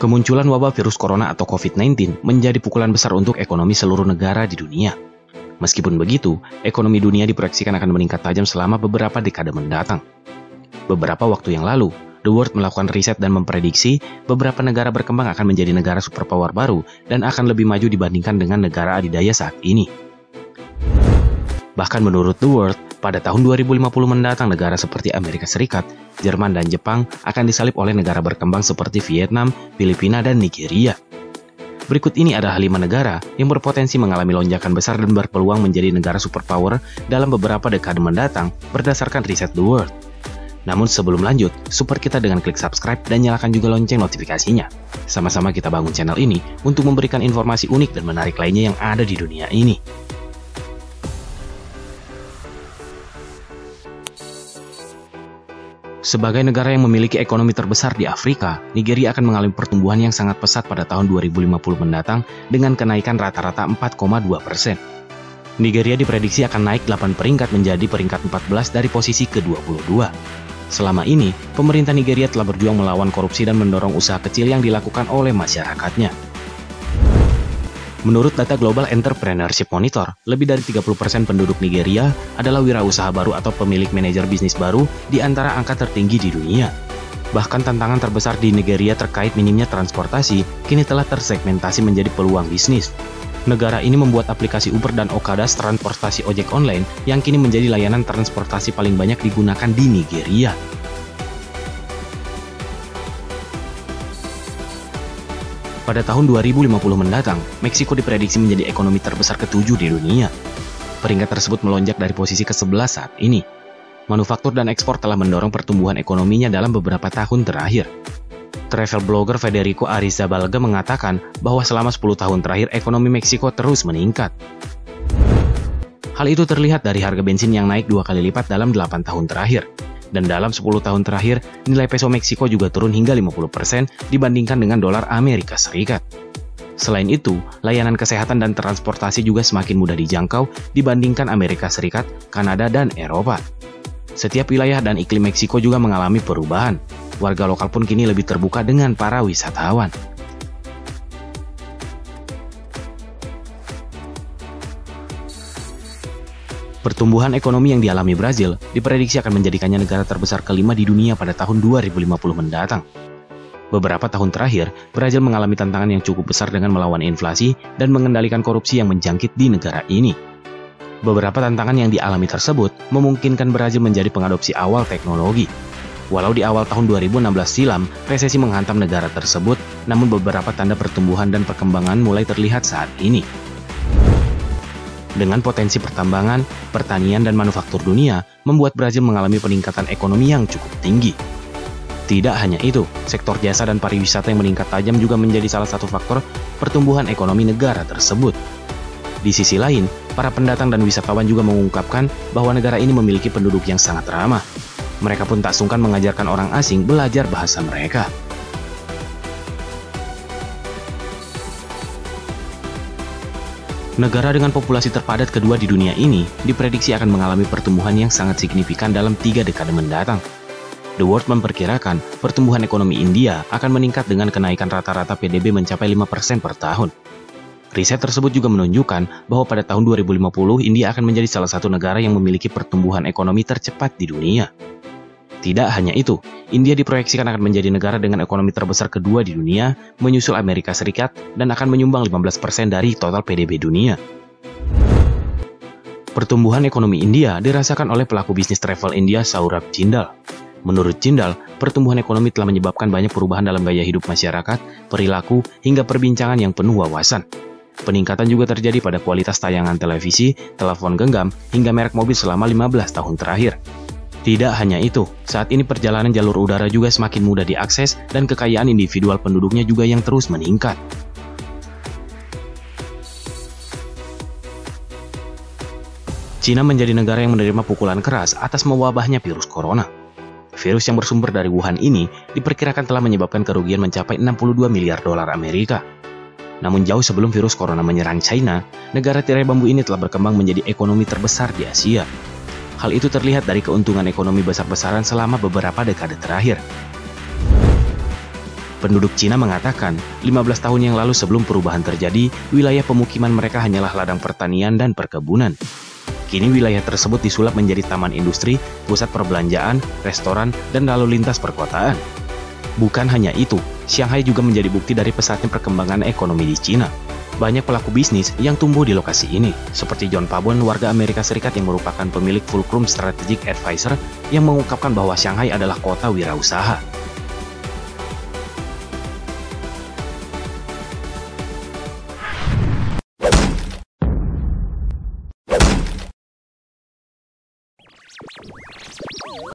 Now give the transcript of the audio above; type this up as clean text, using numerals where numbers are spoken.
Kemunculan wabah virus corona atau COVID-19 menjadi pukulan besar untuk ekonomi seluruh negara di dunia. Meskipun begitu, ekonomi dunia diproyeksikan akan meningkat tajam selama beberapa dekade mendatang. Beberapa waktu yang lalu, The World melakukan riset dan memprediksi beberapa negara berkembang akan menjadi negara superpower baru dan akan lebih maju dibandingkan dengan negara adidaya saat ini. Bahkan menurut The World, pada tahun 2050 mendatang negara seperti Amerika Serikat, Jerman, dan Jepang akan disalip oleh negara berkembang seperti Vietnam, Filipina, dan Nigeria. Berikut ini adalah 5 negara yang berpotensi mengalami lonjakan besar dan berpeluang menjadi negara superpower dalam beberapa dekade mendatang berdasarkan riset The World. Namun sebelum lanjut, support kita dengan klik subscribe dan nyalakan juga lonceng notifikasinya. Sama-sama kita bangun channel ini untuk memberikan informasi unik dan menarik lainnya yang ada di dunia ini. Sebagai negara yang memiliki ekonomi terbesar di Afrika, Nigeria akan mengalami pertumbuhan yang sangat pesat pada tahun 2050 mendatang dengan kenaikan rata-rata 4,2%. Nigeria diprediksi akan naik 8 peringkat menjadi peringkat 14 dari posisi ke-22. Selama ini, pemerintah Nigeria telah berjuang melawan korupsi dan mendorong usaha kecil yang dilakukan oleh masyarakatnya. Menurut data Global Entrepreneurship Monitor, lebih dari 30% penduduk Nigeria adalah wirausaha baru atau pemilik manajer bisnis baru di antara angka tertinggi di dunia. Bahkan tantangan terbesar di Nigeria terkait minimnya transportasi kini telah tersegmentasi menjadi peluang bisnis. Negara ini membuat aplikasi Uber dan Okada transportasi ojek online yang kini menjadi layanan transportasi paling banyak digunakan di Nigeria. Pada tahun 2050 mendatang, Meksiko diprediksi menjadi ekonomi terbesar ke-7 di dunia. Peringkat tersebut melonjak dari posisi ke-11 saat ini. Manufaktur dan ekspor telah mendorong pertumbuhan ekonominya dalam beberapa tahun terakhir. Travel blogger Federico Arizabalga mengatakan bahwa selama 10 tahun terakhir ekonomi Meksiko terus meningkat. Hal itu terlihat dari harga bensin yang naik 2 kali lipat dalam 8 tahun terakhir. Dan dalam 10 tahun terakhir, nilai peso Meksiko juga turun hingga 50% dibandingkan dengan dolar Amerika Serikat. Selain itu, layanan kesehatan dan transportasi juga semakin mudah dijangkau dibandingkan Amerika Serikat, Kanada, dan Eropa. Setiap wilayah dan iklim Meksiko juga mengalami perubahan. Warga lokal pun kini lebih terbuka dengan para wisatawan. Pertumbuhan ekonomi yang dialami Brazil diprediksi akan menjadikannya negara terbesar kelima di dunia pada tahun 2050 mendatang. Beberapa tahun terakhir, Brazil mengalami tantangan yang cukup besar dengan melawan inflasi dan mengendalikan korupsi yang menjangkit di negara ini. Beberapa tantangan yang dialami tersebut memungkinkan Brazil menjadi pengadopsi awal teknologi. Walau di awal tahun 2016 silam, resesi menghantam negara tersebut, namun beberapa tanda pertumbuhan dan perkembangan mulai terlihat saat ini. Dengan potensi pertambangan, pertanian, dan manufaktur dunia, membuat Brazil mengalami peningkatan ekonomi yang cukup tinggi. Tidak hanya itu, sektor jasa dan pariwisata yang meningkat tajam juga menjadi salah satu faktor pertumbuhan ekonomi negara tersebut. Di sisi lain, para pendatang dan wisatawan juga mengungkapkan bahwa negara ini memiliki penduduk yang sangat ramah. Mereka pun tak sungkan mengajarkan orang asing belajar bahasa mereka. Negara dengan populasi terpadat kedua di dunia ini diprediksi akan mengalami pertumbuhan yang sangat signifikan dalam 3 dekade mendatang. The World memperkirakan pertumbuhan ekonomi India akan meningkat dengan kenaikan rata-rata PDB mencapai 5% per tahun. Riset tersebut juga menunjukkan bahwa pada tahun 2050 India akan menjadi salah satu negara yang memiliki pertumbuhan ekonomi tercepat di dunia. Tidak hanya itu, India diproyeksikan akan menjadi negara dengan ekonomi terbesar kedua di dunia, menyusul Amerika Serikat, dan akan menyumbang 15% dari total PDB dunia. Pertumbuhan ekonomi India dirasakan oleh pelaku bisnis travel India Saurabh Jindal. Menurut Jindal, pertumbuhan ekonomi telah menyebabkan banyak perubahan dalam gaya hidup masyarakat, perilaku, hingga perbincangan yang penuh wawasan. Peningkatan juga terjadi pada kualitas tayangan televisi, telepon genggam, hingga merek mobil selama 15 tahun terakhir. Tidak hanya itu, saat ini perjalanan jalur udara juga semakin mudah diakses dan kekayaan individual penduduknya juga yang terus meningkat. Cina menjadi negara yang menerima pukulan keras atas mewabahnya virus corona. Virus yang bersumber dari Wuhan ini diperkirakan telah menyebabkan kerugian mencapai 62 miliar dolar Amerika. Namun jauh sebelum virus corona menyerang China, negara tirai bambu ini telah berkembang menjadi ekonomi terbesar di Asia. Hal itu terlihat dari keuntungan ekonomi besar-besaran selama beberapa dekade terakhir. Penduduk Cina mengatakan, 15 tahun yang lalu sebelum perubahan terjadi, wilayah pemukiman mereka hanyalah ladang pertanian dan perkebunan. Kini wilayah tersebut disulap menjadi taman industri, pusat perbelanjaan, restoran, dan lalu lintas perkotaan. Bukan hanya itu, Shanghai juga menjadi bukti dari pesatnya perkembangan ekonomi di Cina. Banyak pelaku bisnis yang tumbuh di lokasi ini, seperti John Pabon, warga Amerika Serikat yang merupakan pemilik Fulcrum Strategic Advisor, yang mengungkapkan bahwa Shanghai adalah kota wirausaha.